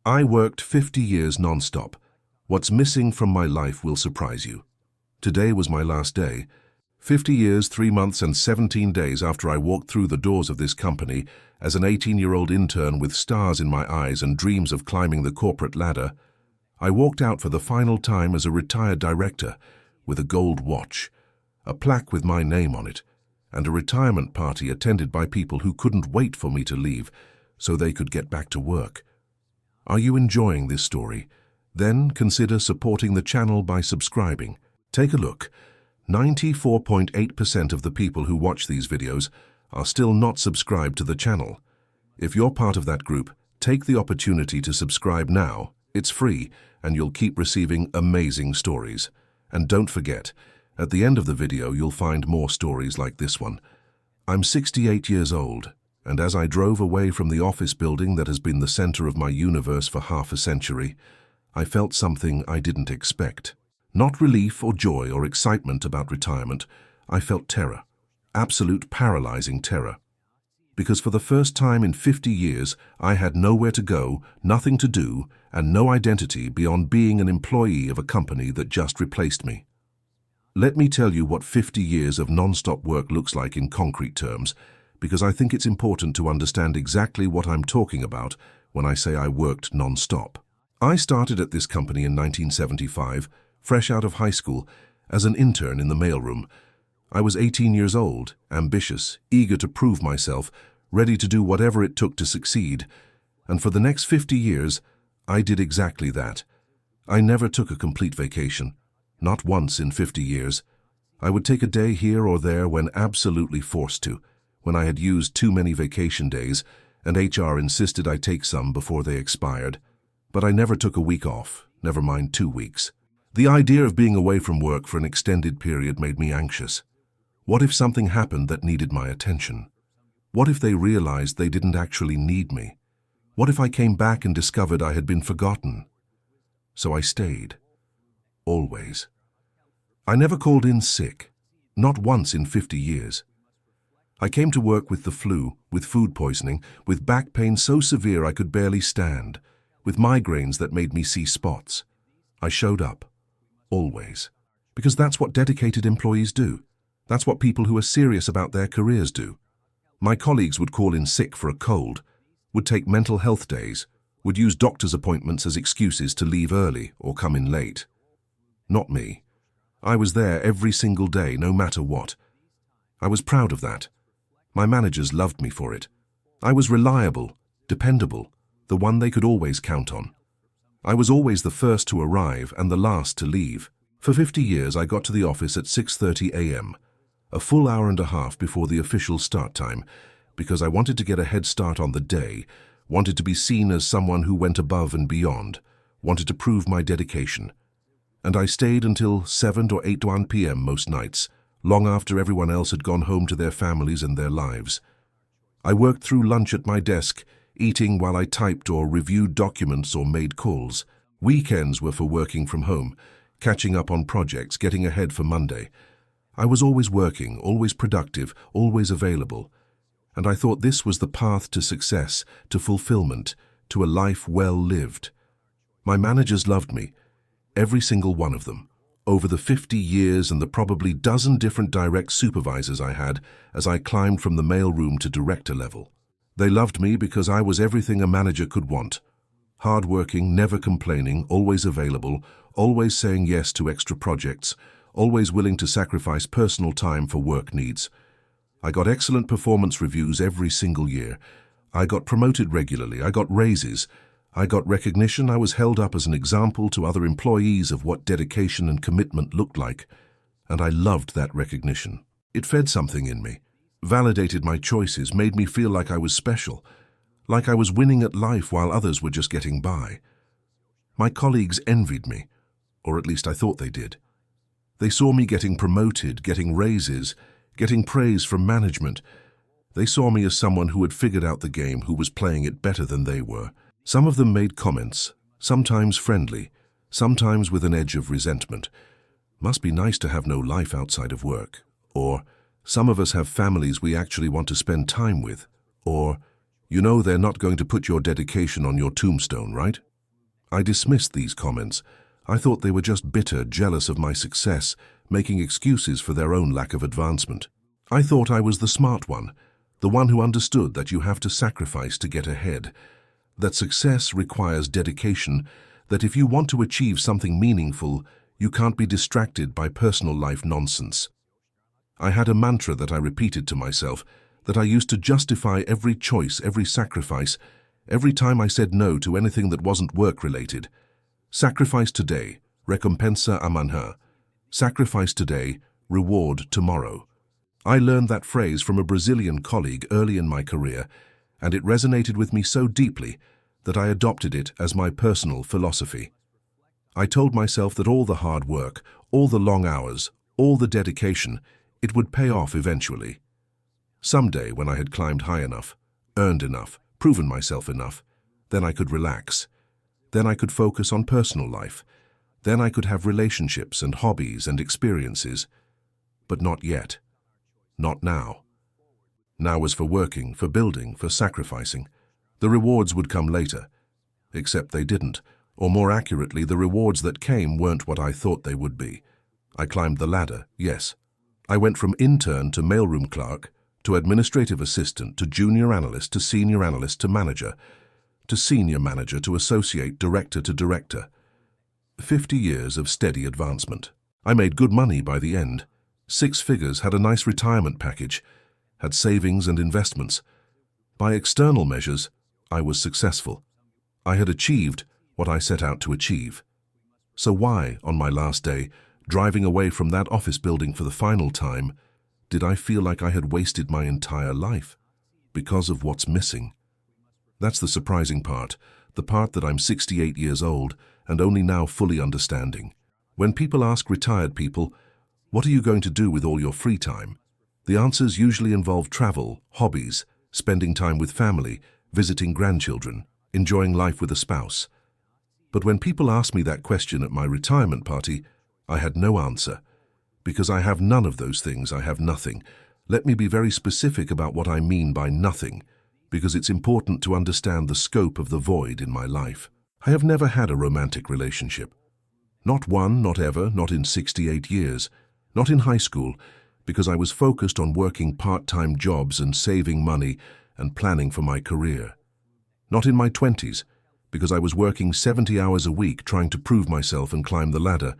I worked 50 years non-stop. What's missing from my life will surprise you. Today was my last day. 50 years, 3 months and 17 days after I walked through the doors of this company as an 18-year-old intern with stars in my eyes and dreams of climbing the corporate ladder, I walked out for the final time as a retired director with a gold watch, a plaque with my name on it, and a retirement party attended by people who couldn't wait for me to leave so they could get back to work. Are you enjoying this story? Then consider supporting the channel by subscribing. Take a look. 94.8% of the people who watch these videos are still not subscribed to the channel. If you're part of that group, take the opportunity to subscribe now. It's free, and you'll keep receiving amazing stories. And don't forget, at the end of the video you'll find more stories like this one. I'm 68 years old, and as I drove away from the office building that has been the center of my universe for half a century, I felt something I didn't expect. Not relief or joy or excitement about retirement. I felt terror, absolute paralyzing terror. Because for the first time in 50 years, I had nowhere to go, nothing to do, and no identity beyond being an employee of a company that just replaced me. Let me tell you what 50 years of non-stop work looks like in concrete terms, because I think it's important to understand exactly what I'm talking about when I say I worked non-stop. I started at this company in 1975, fresh out of high school, as an intern in the mailroom. I was 18 years old, ambitious, eager to prove myself, ready to do whatever it took to succeed. And for the next 50 years, I did exactly that. I never took a complete vacation. Not once in 50 years. I would take a day here or there when absolutely forced to, when I had used too many vacation days, and HR insisted I take some before they expired. But I never took a week off, never mind 2 weeks. The idea of being away from work for an extended period made me anxious. What if something happened that needed my attention? What if they realized they didn't actually need me? What if I came back and discovered I had been forgotten? So I stayed. Always. I never called in sick, not once in 50 years. I came to work with the flu, with food poisoning, with back pain so severe I could barely stand, with migraines that made me see spots. I showed up. Always. Because that's what dedicated employees do. That's what people who are serious about their careers do. My colleagues would call in sick for a cold, would take mental health days, would use doctor's appointments as excuses to leave early or come in late. Not me. I was there every single day, no matter what. I was proud of that. My managers loved me for it. I was reliable, dependable, the one they could always count on. I was always the first to arrive and the last to leave. For 50 years, I got to the office at 6:30 a.m., a full hour and a half before the official start time, because I wanted to get a head start on the day, wanted to be seen as someone who went above and beyond, wanted to prove my dedication. And I stayed until 7 or 8 p.m. most nights, long after everyone else had gone home to their families and their lives. I worked through lunch at my desk, eating while I typed or reviewed documents or made calls. Weekends were for working from home, catching up on projects, getting ahead for Monday. I was always working, always productive, always available. And I thought this was the path to success, to fulfillment, to a life well lived. My managers loved me, every single one of them. Over the 50 years and the probably dozen different direct supervisors I had as I climbed from the mailroom to director level. They loved me because I was everything a manager could want. Hard-working, never complaining, always available, always saying yes to extra projects, always willing to sacrifice personal time for work needs. I got excellent performance reviews every single year. I got promoted regularly. I got raises. I got recognition. I was held up as an example to other employees of what dedication and commitment looked like, and I loved that recognition. It fed something in me, validated my choices, made me feel like I was special, like I was winning at life while others were just getting by. My colleagues envied me, or at least I thought they did. They saw me getting promoted, getting raises, getting praise from management. They saw me as someone who had figured out the game, who was playing it better than they were. Some of them made comments, sometimes friendly, sometimes with an edge of resentment. Must be nice to have no life outside of work. Or, some of us have families we actually want to spend time with. Or, you know they're not going to put your dedication on your tombstone, right? I dismissed these comments. I thought they were just bitter, jealous of my success, making excuses for their own lack of advancement. I thought I was the smart one, the one who understood that you have to sacrifice to get ahead, that success requires dedication, that if you want to achieve something meaningful, you can't be distracted by personal life nonsense. I had a mantra that I repeated to myself, that I used to justify every choice, every sacrifice, every time I said no to anything that wasn't work-related. Sacrifice today, recompensa amanhã. Sacrifice today, reward tomorrow. I learned that phrase from a Brazilian colleague early in my career, and it resonated with me so deeply that I adopted it as my personal philosophy. I told myself that all the hard work, all the long hours, all the dedication, it would pay off eventually. Someday, when I had climbed high enough, earned enough, proven myself enough, then I could relax. Then I could focus on personal life. Then I could have relationships and hobbies and experiences. But not yet. Not now. Now was for working, for building, for sacrificing. The rewards would come later. Except they didn't. Or more accurately, the rewards that came weren't what I thought they would be. I climbed the ladder, yes. I went from intern to mailroom clerk, to administrative assistant, to junior analyst, to senior analyst, to manager, to senior manager, to associate, director to director. 50 years of steady advancement. I made good money by the end. 6 figures, had a nice retirement package, had savings and investments. By external measures, I was successful. I had achieved what I set out to achieve. So why, on my last day, driving away from that office building for the final time, did I feel like I had wasted my entire life? Because of what's missing. That's the surprising part, the part that I'm 68 years old and only now fully understanding. When people ask retired people, "What are you going to do with all your free time?" the answers usually involve travel, hobbies, spending time with family, visiting grandchildren, enjoying life with a spouse. But when people asked me that question at my retirement party, I had no answer. Because I have none of those things, I have nothing. Let me be very specific about what I mean by nothing, because it's important to understand the scope of the void in my life. I have never had a romantic relationship. Not one, not ever, not in 68 years, not in high school, because I was focused on working part-time jobs and saving money and planning for my career. Not in my 20s, because I was working 70 hours a week trying to prove myself and climb the ladder.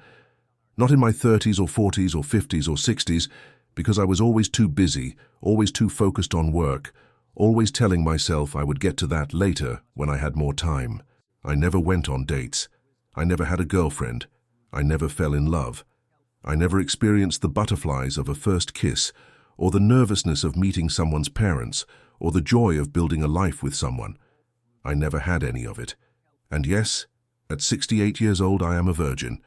Not in my 30s or 40s or 50s or 60s, because I was always too busy, always too focused on work, always telling myself I would get to that later when I had more time. I never went on dates. I never had a girlfriend. I never fell in love. I never experienced the butterflies of a first kiss, or the nervousness of meeting someone's parents, or the joy of building a life with someone. I never had any of it. And yes, at 68 years old I am a virgin.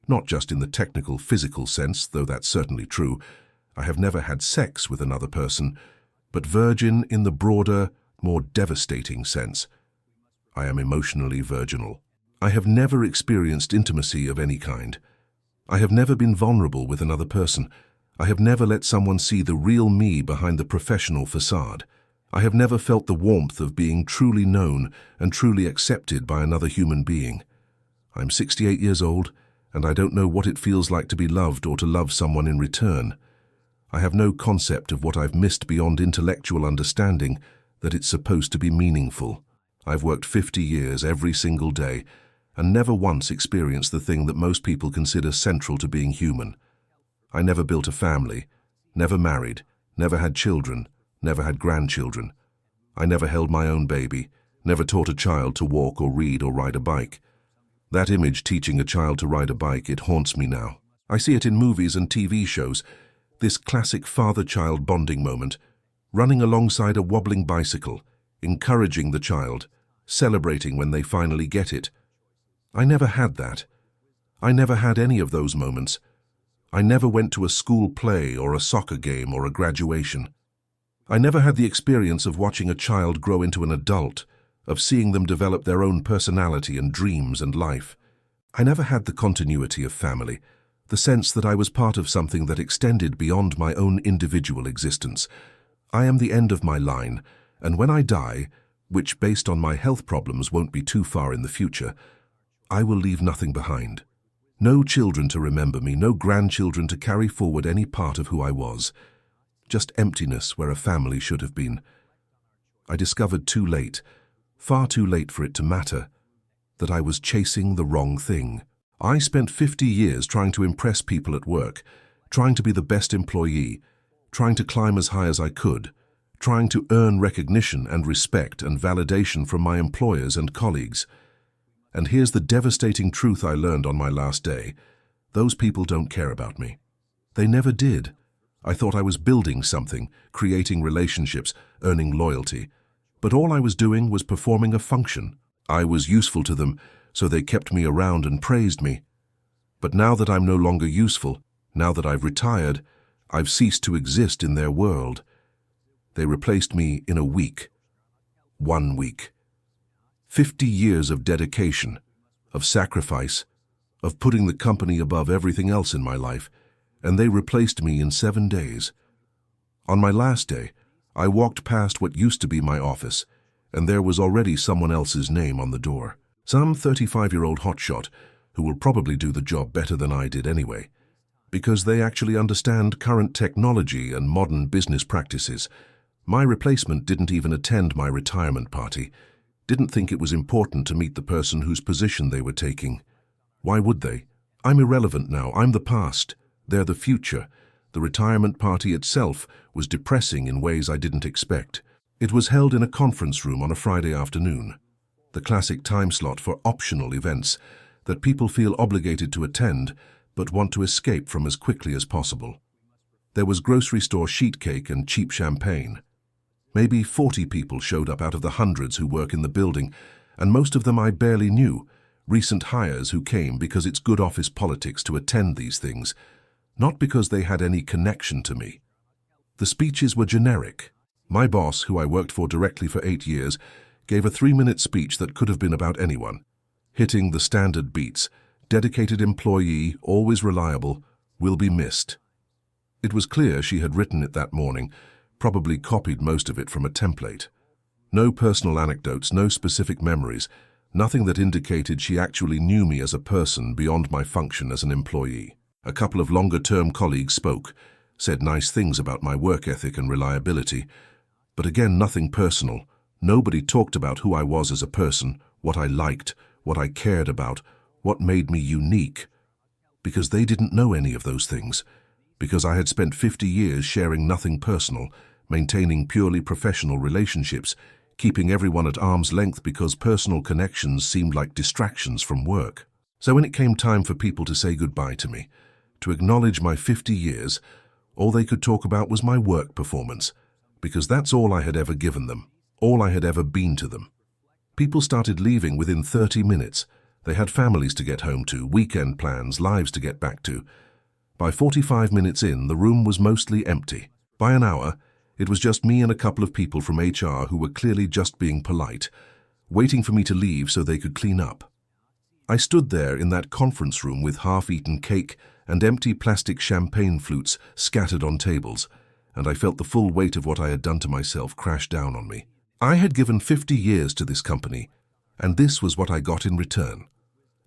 Not just in the technical, physical sense, though that's certainly true. I have never had sex with another person, but virgin in the broader, more devastating sense. I am emotionally virginal. I have never experienced intimacy of any kind. I have never been vulnerable with another person. I have never let someone see the real me behind the professional facade. I have never felt the warmth of being truly known and truly accepted by another human being. I'm 68 years old, and I don't know what it feels like to be loved or to love someone in return. I have no concept of what I've missed beyond intellectual understanding that it's supposed to be meaningful. I've worked 50 years every single day and never once experienced the thing that most people consider central to being human. I never built a family, never married, never had children, never had grandchildren. I never held my own baby, never taught a child to walk or read or ride a bike. That image, teaching a child to ride a bike, it haunts me now. I see it in movies and TV shows, this classic father-child bonding moment, running alongside a wobbling bicycle, encouraging the child, celebrating when they finally get it. I never had that. I never had any of those moments. I never went to a school play or a soccer game or a graduation. I never had the experience of watching a child grow into an adult, of seeing them develop their own personality and dreams and life. I never had the continuity of family, the sense that I was part of something that extended beyond my own individual existence. I am the end of my line, and when I die, which based on my health problems won't be too far in the future, I will leave nothing behind. No children to remember me, no grandchildren to carry forward any part of who I was. Just emptiness where a family should have been. I discovered too late, far too late for it to matter, that I was chasing the wrong thing. I spent 50 years trying to impress people at work, trying to be the best employee, trying to climb as high as I could, trying to earn recognition and respect and validation from my employers and colleagues. And here's the devastating truth I learned on my last day. Those people don't care about me. They never did. I thought I was building something, creating relationships, earning loyalty. But all I was doing was performing a function. I was useful to them, so they kept me around and praised me. But now that I'm no longer useful, now that I've retired, I've ceased to exist in their world. They replaced me in a week. 1 week. 50 years of dedication, of sacrifice, of putting the company above everything else in my life, and they replaced me in 7 days. On my last day, I walked past what used to be my office, and there was already someone else's name on the door. Some 35-year-old hotshot who will probably do the job better than I did anyway, because they actually understand current technology and modern business practices. My replacement didn't even attend my retirement party, didn't think it was important to meet the person whose position they were taking. Why would they? I'm irrelevant now. I'm the past. They're the future. The retirement party itself was depressing in ways I didn't expect. It was held in a conference room on a Friday afternoon, the classic time slot for optional events that people feel obligated to attend but want to escape from as quickly as possible. There was grocery store sheet cake and cheap champagne. Maybe 40 people showed up out of the hundreds who work in the building, and most of them I barely knew, recent hires who came because it's good office politics to attend these things, not because they had any connection to me. The speeches were generic. My boss, who I worked for directly for 8 years, gave a 3-minute speech that could have been about anyone, hitting the standard beats: dedicated employee, always reliable, will be missed. It was clear she had written it that morning, probably copied most of it from a template. No personal anecdotes, no specific memories, nothing that indicated she actually knew me as a person beyond my function as an employee. A couple of longer-term colleagues spoke, said nice things about my work ethic and reliability, but again, nothing personal. Nobody talked about who I was as a person, what I liked, what I cared about, what made me unique, because they didn't know any of those things, because I had spent 50 years sharing nothing personal, maintaining purely professional relationships, keeping everyone at arm's length because personal connections seemed like distractions from work. So when it came time for people to say goodbye to me, to acknowledge my 50 years, all they could talk about was my work performance, because that's all I had ever given them, all I had ever been to them. People started leaving within 30 minutes. They had families to get home to, weekend plans, lives to get back to. By 45 minutes in, the room was mostly empty. By an hour, it was just me and a couple of people from HR who were clearly just being polite, waiting for me to leave so they could clean up. I stood there in that conference room with half-eaten cake and empty plastic champagne flutes scattered on tables, and I felt the full weight of what I had done to myself crash down on me. I had given 50 years to this company, and this was what I got in return.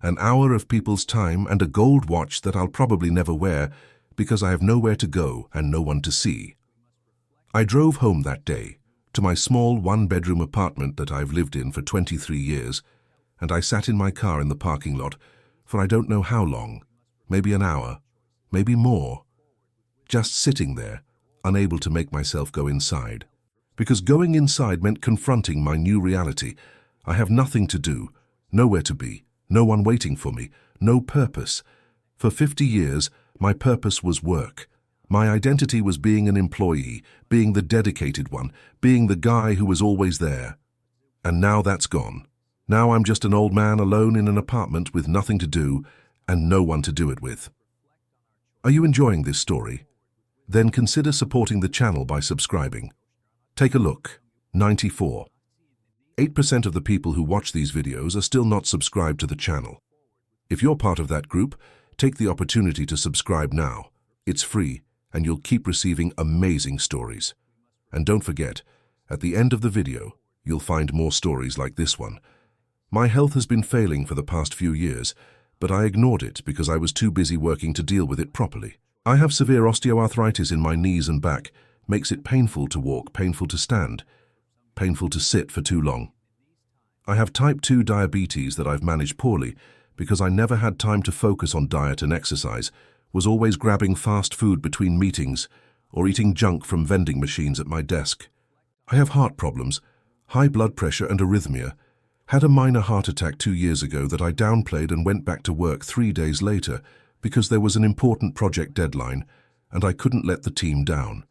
An hour of people's time and a gold watch that I'll probably never wear because I have nowhere to go and no one to see. I drove home that day, to my small one-bedroom apartment that I've lived in for 23 years, and I sat in my car in the parking lot for I don't know how long, maybe an hour, maybe more, just sitting there, unable to make myself go inside. Because going inside meant confronting my new reality. I have nothing to do, nowhere to be, no one waiting for me, no purpose. For 50 years, my purpose was work. My identity was being an employee, being the dedicated one, being the guy who was always there. And now that's gone. Now I'm just an old man alone in an apartment with nothing to do and no one to do it with. Are you enjoying this story? Then consider supporting the channel by subscribing. Take a look. 94. 8% of the people who watch these videos are still not subscribed to the channel. If you're part of that group, take the opportunity to subscribe now. It's free, and you'll keep receiving amazing stories. And don't forget, at the end of the video, you'll find more stories like this one. My health has been failing for the past few years, but I ignored it because I was too busy working to deal with it properly. I have severe osteoarthritis in my knees and back, makes it painful to walk, painful to stand, painful to sit for too long. I have type 2 diabetes that I've managed poorly because I never had time to focus on diet and exercise, was always grabbing fast food between meetings or eating junk from vending machines at my desk. I have heart problems, high blood pressure and arrhythmia, had a minor heart attack 2 years ago that I downplayed and went back to work 3 days later because there was an important project deadline and I couldn't let the team down.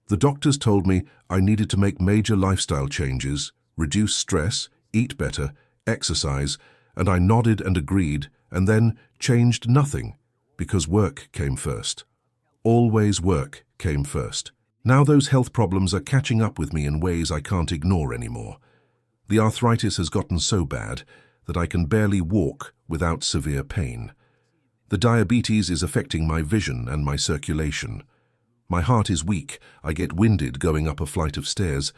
The doctors told me I needed to make major lifestyle changes, reduce stress, eat better, exercise, and I nodded and agreed and then changed nothing because work came first. Always work came first. Now those health problems are catching up with me in ways I can't ignore anymore. The arthritis has gotten so bad that I can barely walk without severe pain. The diabetes is affecting my vision and my circulation. My heart is weak. I get winded going up a flight of stairs.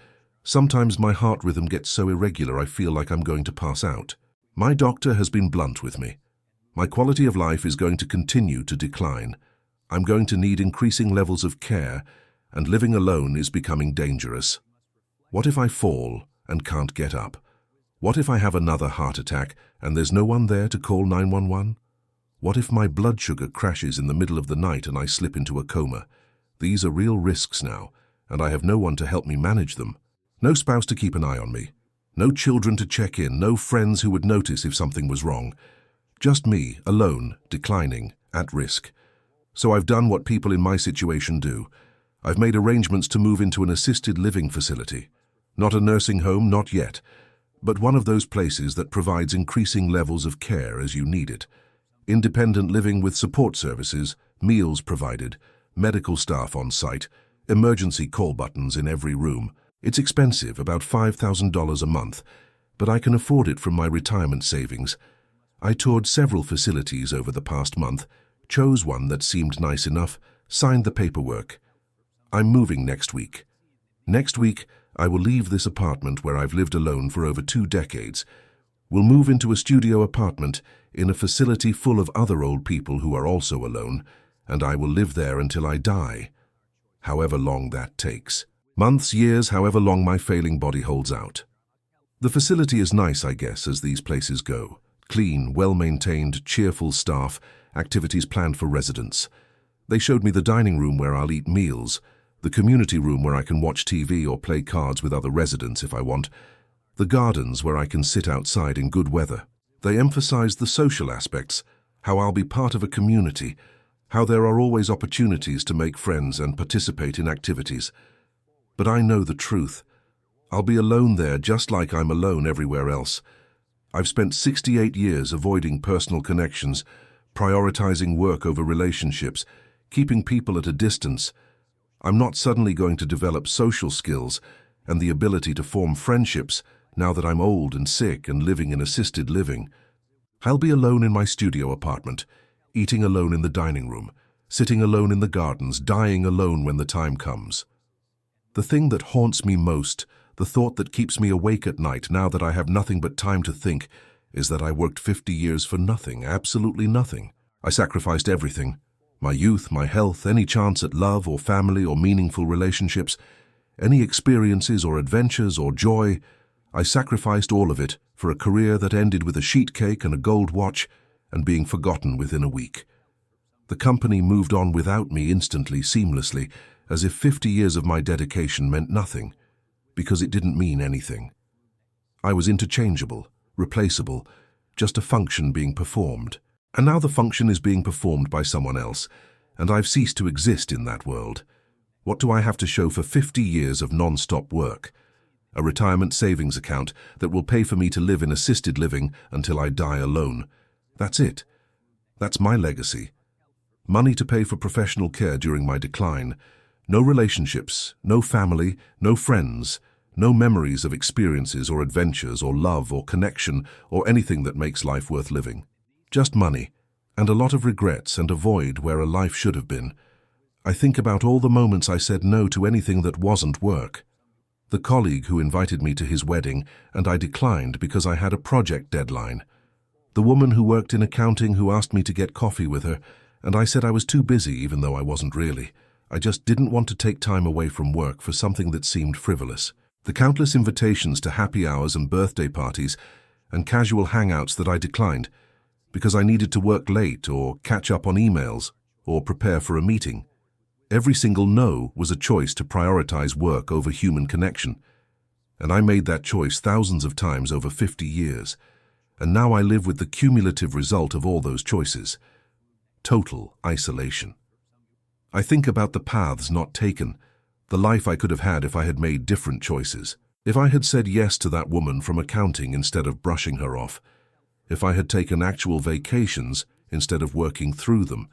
Sometimes my heart rhythm gets so irregular I feel like I'm going to pass out. My doctor has been blunt with me. My quality of life is going to continue to decline. I'm going to need increasing levels of care, and living alone is becoming dangerous. What if I fall and can't get up? What if I have another heart attack and there's no one there to call 911? What if my blood sugar crashes in the middle of the night and I slip into a coma? These are real risks now, and I have no one to help me manage them. No spouse to keep an eye on me. No children to check in, no friends who would notice if something was wrong. Just me, alone, declining, at risk. So I've done what people in my situation do. I've made arrangements to move into an assisted living facility. Not a nursing home, not yet, but one of those places that provides increasing levels of care as you need it. Independent living with support services, meals provided, medical staff on site, emergency call buttons in every room. It's expensive, about $5,000 a month, but I can afford it from my retirement savings. I toured several facilities over the past month, chose one that seemed nice enough, signed the paperwork. I'm moving next week. Next week, I will leave this apartment where I've lived alone for over 2 decades. We'll move into a studio apartment in a facility full of other old people who are also alone, and I will live there until I die, however long that takes. Months, years, however long my failing body holds out. The facility is nice, I guess, as these places go. Clean, well-maintained, cheerful staff, activities planned for residents. They showed me the dining room where I'll eat meals, the community room where I can watch TV or play cards with other residents if I want, the gardens where I can sit outside in good weather. They emphasized the social aspects, how I'll be part of a community, how there are always opportunities to make friends and participate in activities. But I know the truth. I'll be alone there just like I'm alone everywhere else. I've spent 68 years avoiding personal connections, prioritizing work over relationships, keeping people at a distance. I'm not suddenly going to develop social skills and the ability to form friendships now that I'm old and sick and living in assisted living. I'll be alone in my studio apartment, eating alone in the dining room, sitting alone in the gardens, dying alone when the time comes. The thing that haunts me most, the thought that keeps me awake at night now that I have nothing but time to think, is that I worked 50 years for nothing, absolutely nothing. I sacrificed everything. My youth, my health, any chance at love or family or meaningful relationships, any experiences or adventures or joy. I sacrificed all of it for a career that ended with a sheet cake and a gold watch and being forgotten within a week. The company moved on without me instantly, seamlessly, as if 50 years of my dedication meant nothing, because it didn't mean anything. I was interchangeable, replaceable, just a function being performed. And now the function is being performed by someone else, and I've ceased to exist in that world. What do I have to show for 50 years of non-stop work? A retirement savings account that will pay for me to live in assisted living until I die alone. That's it. That's my legacy. Money to pay for professional care during my decline. No relationships, no family, no friends, no memories of experiences or adventures or love or connection or anything that makes life worth living. Just money, and a lot of regrets and a void where a life should have been. I think about all the moments I said no to anything that wasn't work. The colleague who invited me to his wedding and I declined because I had a project deadline. The woman who worked in accounting who asked me to get coffee with her, and I said I was too busy even though I wasn't really. I just didn't want to take time away from work for something that seemed frivolous. The countless invitations to happy hours and birthday parties and casual hangouts that I declined because I needed to work late or catch up on emails or prepare for a meeting. Every single no was a choice to prioritize work over human connection. And I made that choice thousands of times over 50 years. And now I live with the cumulative result of all those choices: total isolation. I think about the paths not taken, the life I could have had if I had made different choices. If I had said yes to that woman from accounting instead of brushing her off. If I had taken actual vacations instead of working through them.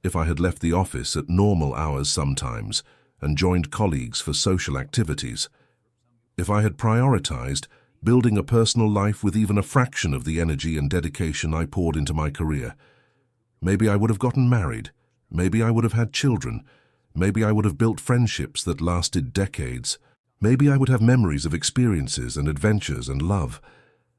If I had left the office at normal hours sometimes and joined colleagues for social activities. If I had prioritized building a personal life with even a fraction of the energy and dedication I poured into my career. Maybe I would have gotten married. Maybe I would have had children. Maybe I would have built friendships that lasted decades. Maybe I would have memories of experiences and adventures and love.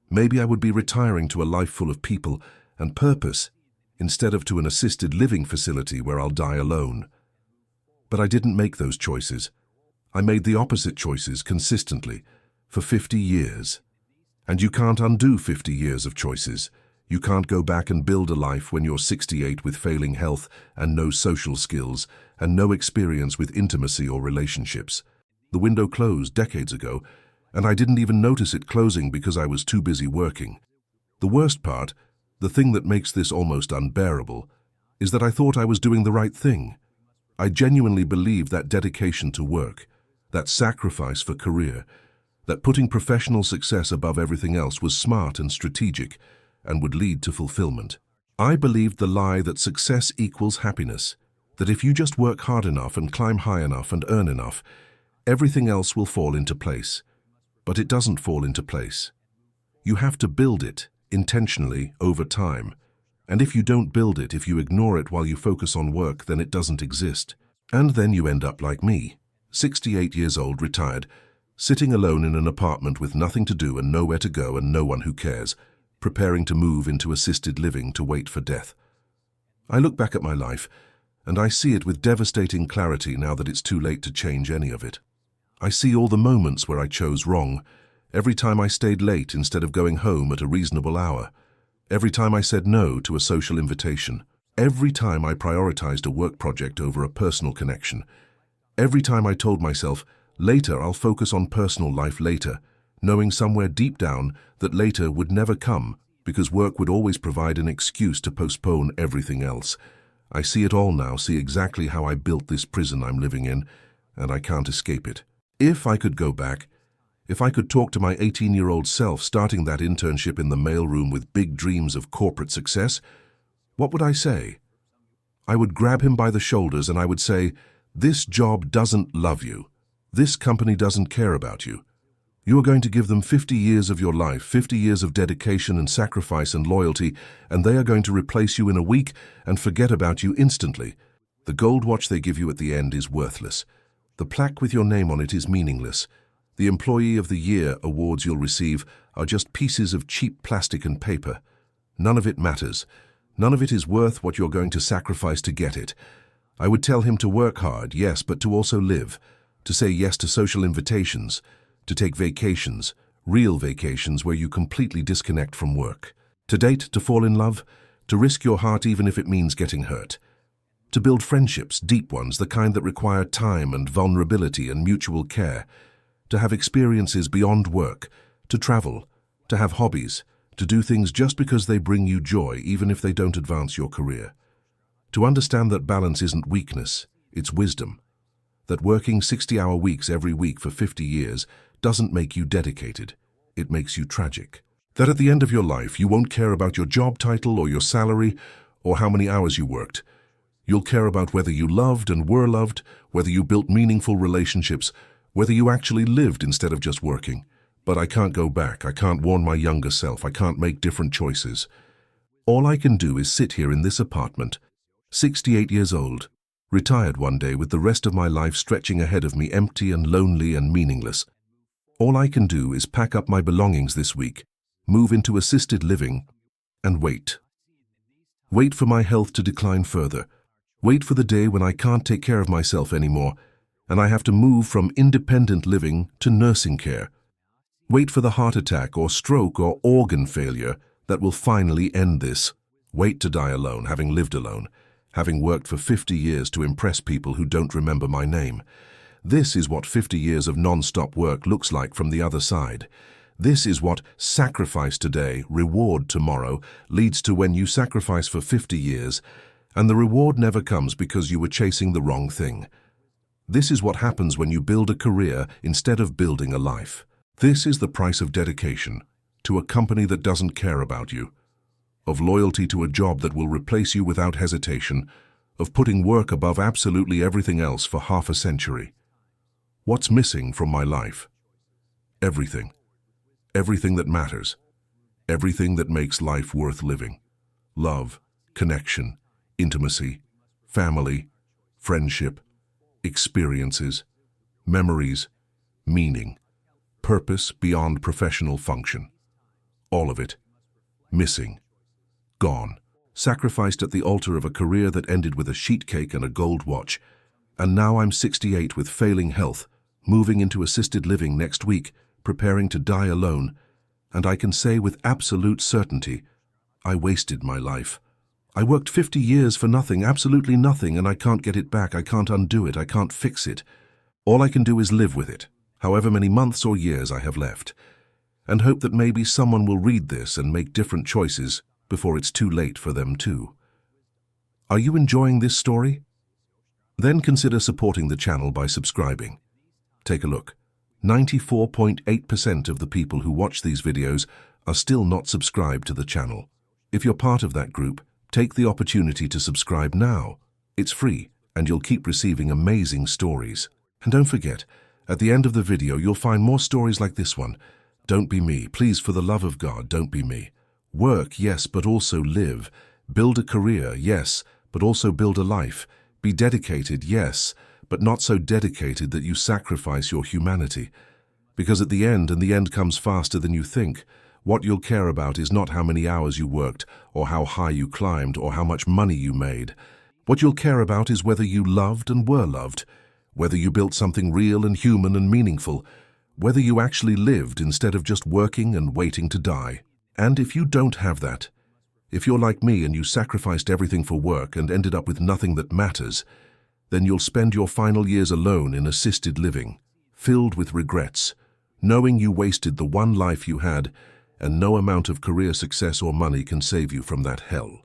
Maybe I would be retiring to a life full of people and purpose instead of to an assisted living facility where I'll die alone. But I didn't make those choices. I made the opposite choices consistently for 50 years. And you can't undo 50 years of choices. You can't go back and build a life when you're 68 with failing health and no social skills and no experience with intimacy or relationships. The window closed decades ago, and I didn't even notice it closing because I was too busy working. The worst part, the thing that makes this almost unbearable, is that I thought I was doing the right thing. I genuinely believed that dedication to work, that sacrifice for career, that putting professional success above everything else was smart and strategic and would lead to fulfillment. I believed the lie that success equals happiness, that if you just work hard enough and climb high enough and earn enough, everything else will fall into place. But it doesn't fall into place. You have to build it intentionally over time. And if you don't build it, if you ignore it while you focus on work, then it doesn't exist. And then you end up like me, 68 years old, retired, sitting alone in an apartment with nothing to do and nowhere to go and no one who cares, preparing to move into assisted living to wait for death. I look back at my life, and I see it with devastating clarity now that it's too late to change any of it. I see all the moments where I chose wrong, every time I stayed late instead of going home at a reasonable hour, every time I said no to a social invitation, every time I prioritized a work project over a personal connection, every time I told myself, later I'll focus on personal life later, knowing somewhere deep down that later would never come because work would always provide an excuse to postpone everything else. I see it all now, see exactly how I built this prison I'm living in, and I can't escape it. If I could go back, if I could talk to my 18-year-old self starting that internship in the mailroom with big dreams of corporate success, what would I say? I would grab him by the shoulders and I would say, "This job doesn't love you. This company doesn't care about you. You are going to give them 50 years of your life, 50 years of dedication and sacrifice and loyalty, and they are going to replace you in a week and forget about you instantly. The gold watch they give you at the end is worthless. The plaque with your name on it is meaningless. The Employee of the Year awards you'll receive are just pieces of cheap plastic and paper. None of it matters. None of it is worth what you're going to sacrifice to get it." I would tell him to work hard, yes, but to also live, to say yes to social invitations, to take vacations, real vacations where you completely disconnect from work, to date, to fall in love, to risk your heart even if it means getting hurt, to build friendships, deep ones, the kind that require time and vulnerability and mutual care, to have experiences beyond work, to travel, to have hobbies, to do things just because they bring you joy even if they don't advance your career, to understand that balance isn't weakness, it's wisdom, that working 60-hour weeks every week for 50 years doesn't make you dedicated, it makes you tragic. That at the end of your life, you won't care about your job title or your salary or how many hours you worked. You'll care about whether you loved and were loved, whether you built meaningful relationships, whether you actually lived instead of just working. But I can't go back. I can't warn my younger self. I can't make different choices. All I can do is sit here in this apartment, 68 years old, retired one day with the rest of my life stretching ahead of me, empty and lonely and meaningless. All I can do is pack up my belongings this week, move into assisted living, and wait. Wait for my health to decline further. Wait for the day when I can't take care of myself anymore, and I have to move from independent living to nursing care. Wait for the heart attack or stroke or organ failure that will finally end this. Wait to die alone, having lived alone, having worked for 50 years to impress people who don't remember my name. This is what 50 years of non-stop work looks like from the other side. This is what sacrifice today, reward tomorrow leads to when you sacrifice for 50 years, and the reward never comes because you were chasing the wrong thing. This is what happens when you build a career instead of building a life. This is the price of dedication to a company that doesn't care about you, of loyalty to a job that will replace you without hesitation, of putting work above absolutely everything else for half a century. What's missing from my life? Everything. Everything that matters. Everything that makes life worth living. Love, connection, intimacy, family, friendship, experiences, memories, meaning, purpose beyond professional function. All of it. Missing. Gone. Sacrificed at the altar of a career that ended with a sheet cake and a gold watch. And now I'm 68 with failing health, moving into assisted living next week, preparing to die alone, and I can say with absolute certainty, I wasted my life. I worked 50 years for nothing, absolutely nothing, and I can't get it back, I can't undo it, I can't fix it. All I can do is live with it, however many months or years I have left, and hope that maybe someone will read this and make different choices before it's too late for them too. Are you enjoying this story? Then consider supporting the channel by subscribing. Take a look. 94.8% of the people who watch these videos are still not subscribed to the channel. If you're part of that group, take the opportunity to subscribe now. It's free, and you'll keep receiving amazing stories. And don't forget, at the end of the video, you'll find more stories like this one. Don't be me. Please, for the love of God, don't be me. Work, yes, but also live. Build a career, yes, but also build a life. Be dedicated, yes, but not so dedicated that you sacrifice your humanity. Because at the end, and the end comes faster than you think, what you'll care about is not how many hours you worked, or how high you climbed, or how much money you made. What you'll care about is whether you loved and were loved, whether you built something real and human and meaningful, whether you actually lived instead of just working and waiting to die. And if you don't have that, if you're like me and you sacrificed everything for work and ended up with nothing that matters, then you'll spend your final years alone in assisted living, filled with regrets, knowing you wasted the one life you had, and no amount of career success or money can save you from that hell.